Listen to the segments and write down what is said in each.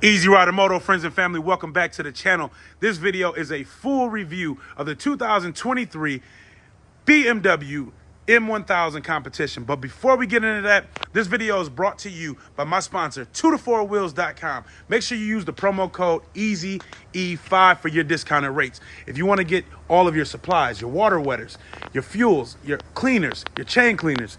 Easy Rider Moto friends and family, welcome back to the channel. This video is a full review of the 2023 BMW M1000 competition. But before we get into that, this video is brought to you by my sponsor, 2to4wheels.com. Make sure you use the promo code EASY-E5 for your discounted rates. If you want to get all of your supplies, your water wetters, your fuels, your cleaners, your chain cleaners,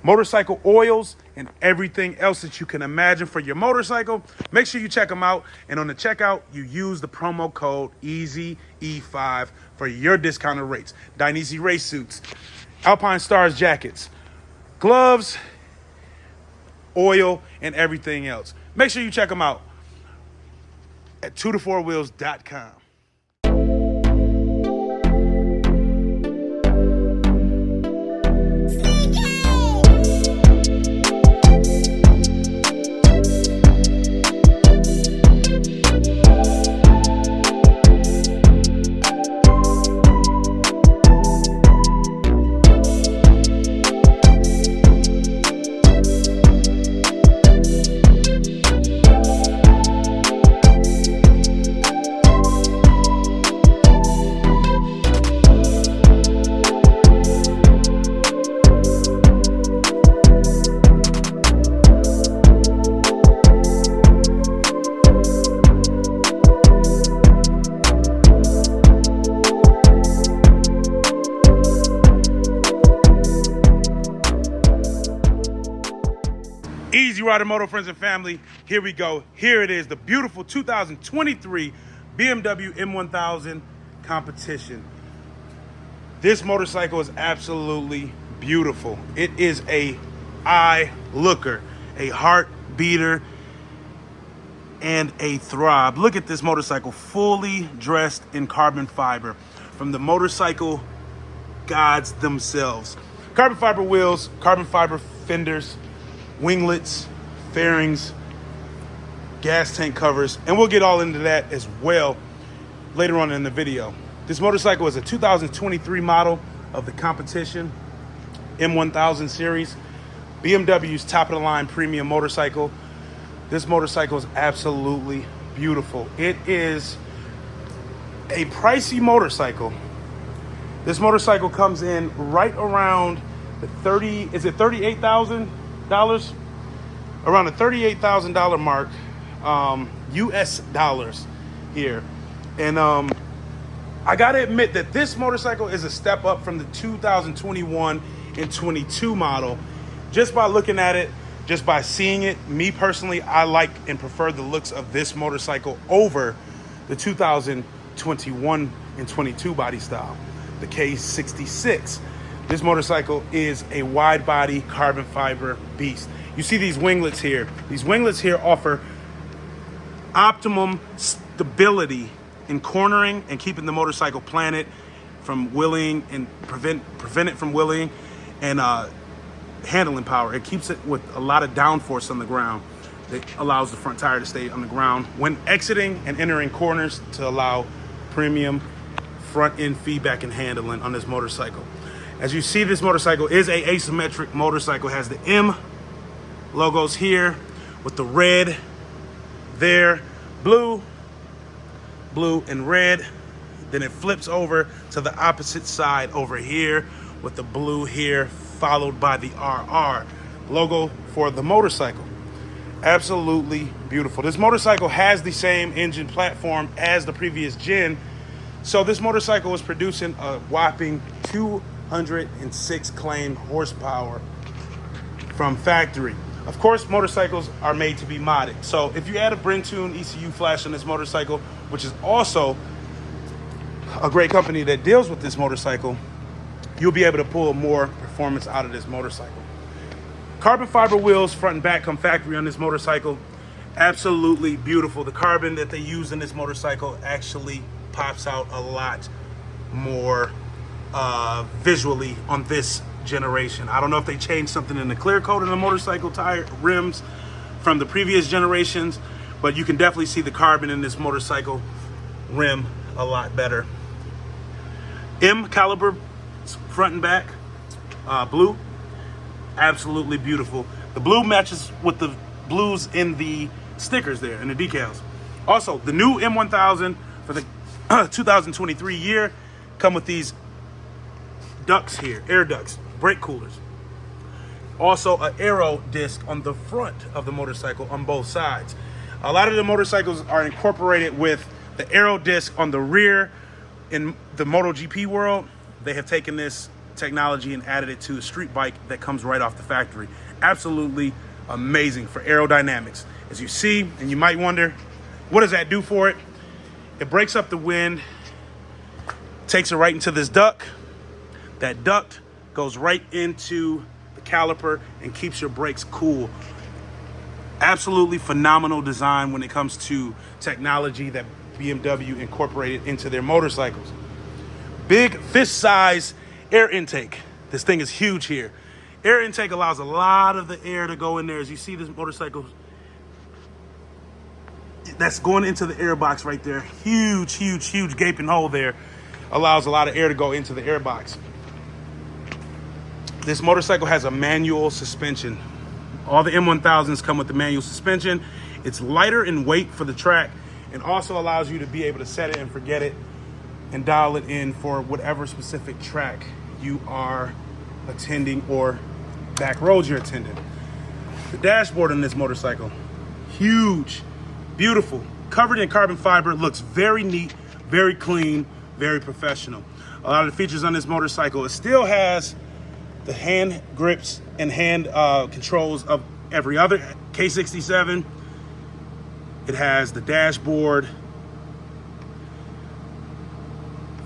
motorcycle oils, and everything else that you can imagine for your motorcycle, make sure you check them out. And on the checkout, you use the promo code EASY-E5 for your discounted rates. Dainese race suits, Alpine Stars jackets, gloves, oil, and everything else. Make sure you check them out at 2to4wheels.com. Easy Rider Moto friends and family, here we go. Here it is, the beautiful 2023 BMW M1000 competition. This motorcycle is absolutely beautiful. It is a eye looker, a heart beater, and a throb. Look at this motorcycle, fully dressed in carbon fiber from the motorcycle gods themselves. Carbon fiber wheels, carbon fiber fenders, winglets, fairings, gas tank covers, and we'll get all into that as well later on in the video. This motorcycle is a 2023 model of the competition M1000 series, BMW's top of the line premium motorcycle. This motorcycle is absolutely beautiful. It is a pricey motorcycle. This motorcycle comes in right around the $38,000? Around the $38,000 mark, US dollars here. And I gotta admit that this motorcycle is a step up from the 2021 and 22 model. Just by looking at it, just by seeing it, me personally, I like and prefer the looks of this motorcycle over the 2021 and 22 body style, the K66. This motorcycle is a wide body carbon fiber beast. You see these winglets here. These winglets here offer optimum stability in cornering and keeping the motorcycle planted from wheeling and prevent it from wheeling, and handling power. It keeps it with a lot of downforce on the ground. It allows the front tire to stay on the ground when exiting and entering corners to allow premium front end feedback and handling on this motorcycle. As you see, this motorcycle is a asymmetric motorcycle. It has the M logos here with the red there, blue, and red. Then it flips over to the opposite side over here with the blue here, followed by the RR logo for the motorcycle. Absolutely beautiful. This motorcycle has the same engine platform as the previous gen. So this motorcycle is producing a whopping 206 claimed horsepower from factory. Of course, motorcycles are made to be modded. So if you add a Brentoon ECU flash on this motorcycle, which is also a great company that deals with this motorcycle, you'll be able to pull more performance out of this motorcycle. Carbon fiber wheels front and back come factory on this motorcycle. Absolutely beautiful. The carbon that they use in this motorcycle actually pops out a lot more visually on this generation. I don't know if they changed something in the clear coat in the motorcycle tire rims from the previous generations, but you can definitely see the carbon in this motorcycle rim a lot better. M caliber front and back, blue, absolutely beautiful. The blue matches with the blues in the stickers there and the decals. Also, the new M1000 for the 2023 year come with these ducts here, air ducts, brake coolers. Also, an aero disc on the front of the motorcycle on both sides. A lot of the motorcycles are incorporated with the aero disc on the rear. In the MotoGP world, they have taken this technology and added it to a street bike that comes right off the factory. Absolutely amazing for aerodynamics. As you see, and you might wonder, what does that do for it? It breaks up the wind, takes it right into this duct. That duct goes right into the caliper and keeps your brakes cool. Absolutely phenomenal design when it comes to technology that BMW incorporated into their motorcycles. Big fist size air intake. This thing is huge here. Air intake allows a lot of the air to go in there. As you see this motorcycle that's going into the air box right there. Huge, huge, huge gaping hole there. Allows a lot of air to go into the air box. This motorcycle has a manual suspension. All the M1000s come with the manual suspension. It's lighter in weight for the track and also allows you to be able to set it and forget it and dial it in for whatever specific track you are attending or back roads you're attending. The dashboard on this motorcycle, huge, beautiful, covered in carbon fiber. It looks very neat, very clean, very professional. A lot of the features on this motorcycle, it still has the hand grips and hand controls of every other K67. It has the dashboard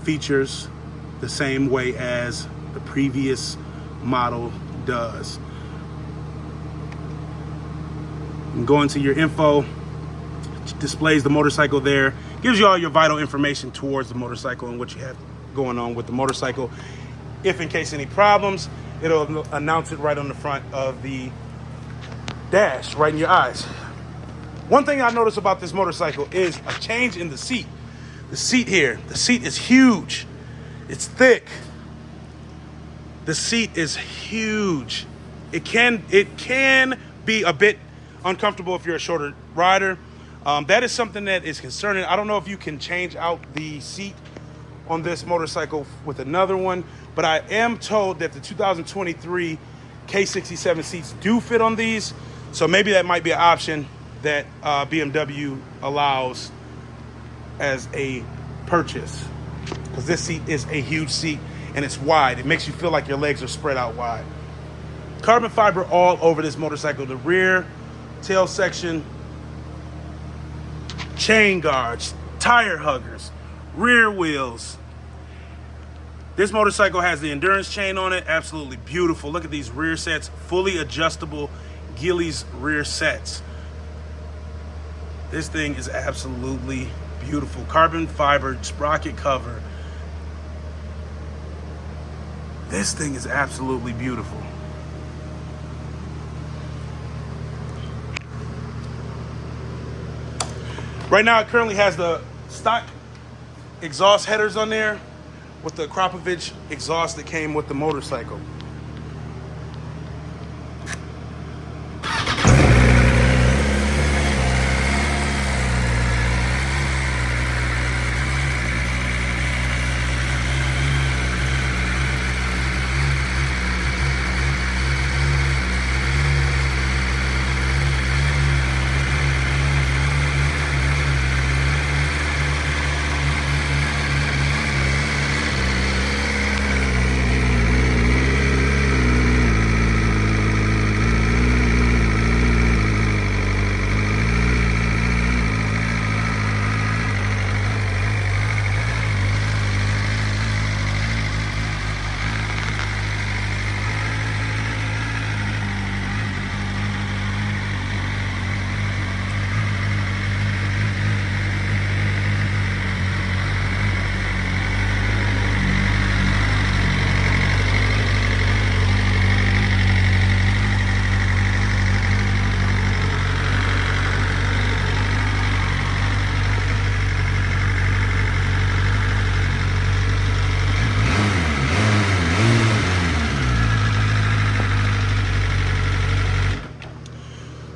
features the same way as the previous model does. And go into your info, displays the motorcycle there, gives you all your vital information towards the motorcycle and what you have going on with the motorcycle. If in case any problems, it'll announce it right on the front of the dash, right in your eyes. One thing I noticed about this motorcycle is a change in the seat. The seat here, the seat is huge. It's thick. The seat is huge. It can be a bit uncomfortable if you're a shorter rider. That is something that is concerning. I don't know if you can change out the seat on this motorcycle with another one, but I am told that the 2023 K67 seats do fit on these. So maybe that might be an option that BMW allows as a purchase, because this seat is a huge seat and it's wide. It makes you feel like your legs are spread out wide. Carbon fiber all over this motorcycle. The rear tail section, chain guards, tire huggers, rear wheels. This motorcycle has the endurance chain on it. Absolutely beautiful. Look at these rear sets, fully adjustable Gillies rear sets. This thing is absolutely beautiful. Carbon fiber sprocket cover. This thing is absolutely beautiful. Right now it currently has the stock exhaust headers on there with the Krapovich exhaust that came with the motorcycle.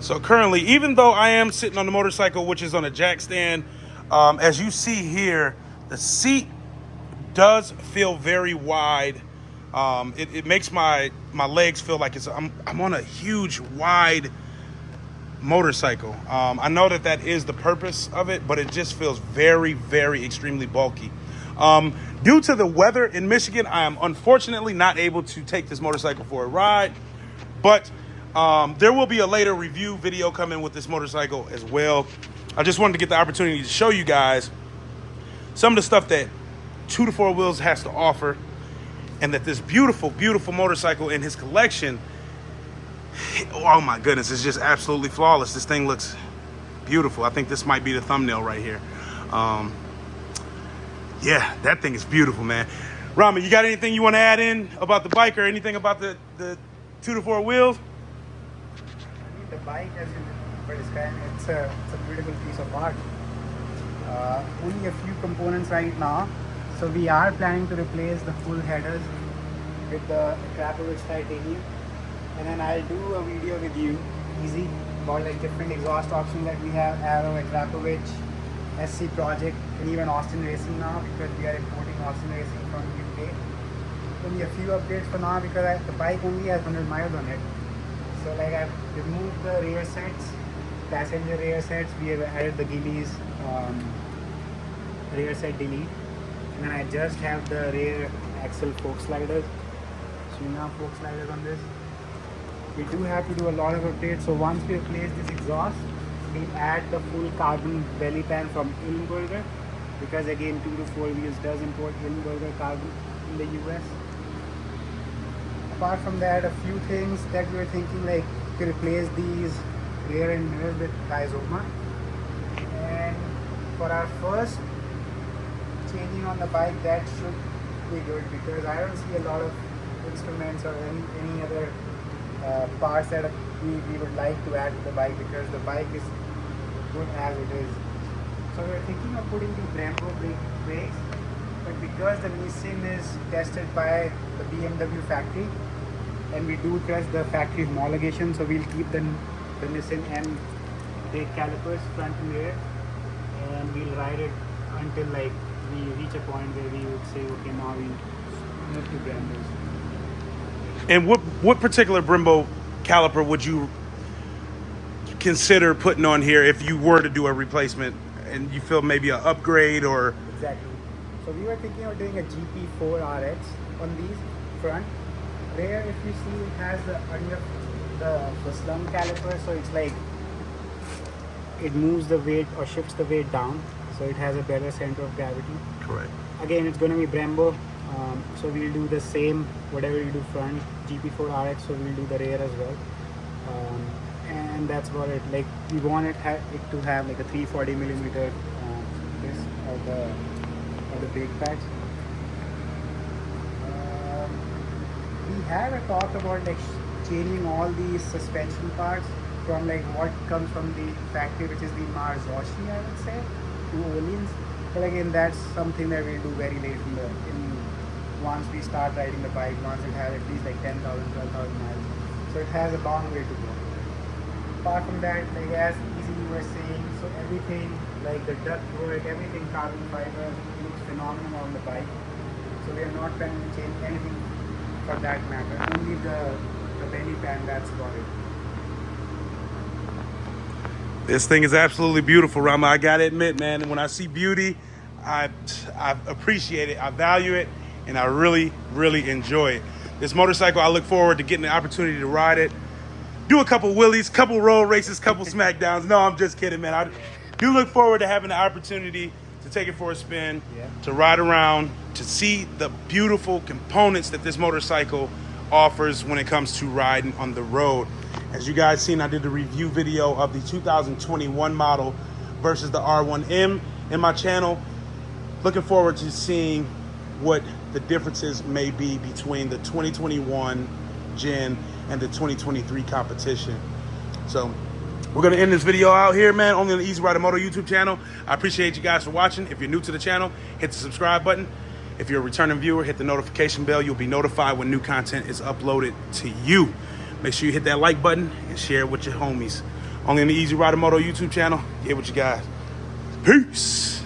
So currently, even though I am sitting on the motorcycle, which is on a jack stand, as you see here, the seat does feel very wide. It makes my legs feel like I'm on a huge, wide motorcycle. I know that is the purpose of it, but it just feels very, very extremely bulky. Due to the weather in Michigan, I am unfortunately not able to take this motorcycle for a ride, but there will be a later review video coming with this motorcycle as well. I just wanted to get the opportunity to show you guys some of the stuff that 2 to 4 Wheels has to offer, and that this beautiful, beautiful motorcycle in his collection, oh my goodness, it's just absolutely flawless. This thing looks beautiful. I think this might be the thumbnail right here. Yeah, that thing is beautiful, man. Rama, you got anything you want to add in about the bike or anything about the 2 to 4 Wheels? The bike, as you were describing, it's a beautiful piece of art. Only a few components right now. So we are planning to replace the full headers with the Krapovich titanium, and then I'll do a video with you, easy, about like different exhaust options that we have, Arrow, Krapovich, SC Project, and even Austin Racing now, because we are importing Austin Racing from UK. Only a few updates for now because the bike only has 100 miles on it. So like I've removed the rear sets, passenger rear sets. We have added the Gillies rear set delete, and then I just have the rear axle fork sliders. So we now fork sliders on this. We do have to do a lot of updates. So once we replace this exhaust, we add the full carbon belly pan from Ilmberger, because again 2 to 4 Wheels does import Ilmberger carbon in the US. Apart from that, a few things that we were thinking, like to replace these rear end mirrors with Rhizoma. And for our first changing on the bike, that should be good, because I don't see a lot of instruments or any other parts that we would like to add to the bike, because the bike is good as it is. So we're thinking of putting the Brembo brakes, but because the Nissan is tested by the BMW factory, and we do trust the factory homologation, so we'll keep the Nissan M brake calipers front and rear, and we'll ride it until like we reach a point where we would say, okay, now we move to Brembos. And what particular Brembo caliper would you consider putting on here if you were to do a replacement and you feel maybe an upgrade or? Exactly. So we were thinking of doing a GP4RX on these front. Rear, if you see, it has the slung caliper, so it's like it moves the weight or shifts the weight down, so it has a better center of gravity. Correct. Again, it's going to be Brembo, so we'll do the same, whatever we do front, GP4RX, so we'll do the rear as well. And that's about it. Like, we want it to have like a 340 millimeter this or the brake pads. We had a talk about like changing all these suspension parts from like what comes from the factory, which is the Marzocchi, I would say, to Öhlins. But again, that's something that we'll do very late once we start riding the bike, once it has at least like 10,000, 12,000 miles. So it has a long way to go. Apart from that, like as easy you were saying, so everything like the duct work, everything carbon fiber looks phenomenal on the bike. So we are not planning to change anything for that matter. Only the belly pan, that's about it. This thing is absolutely beautiful, Rama. I gotta admit, man, and when I see beauty, I appreciate it, I value it, and I really, really enjoy it. This motorcycle, I look forward to getting the opportunity to ride it, do a couple wheelies, couple road races, couple smackdowns. No, I'm just kidding, man. I do look forward to having the opportunity to take it for a spin, to ride around, to see the beautiful components that this motorcycle offers when it comes to riding on the road. As you guys seen, I did the review video of the 2021 model versus the R1M in my channel. Looking forward to seeing what the differences may be between the 2021 gen and the 2023 competition. So we're gonna end this video out here, man, only on the Easy Rider Moto YouTube channel. I appreciate you guys for watching. If you're new to the channel, hit the subscribe button. If you're a returning viewer, hit the notification bell. You'll be notified when new content is uploaded to you. Make sure you hit that like button and share it with your homies. only on the Easy Rider Moto YouTube channel. Here with you guys. Peace.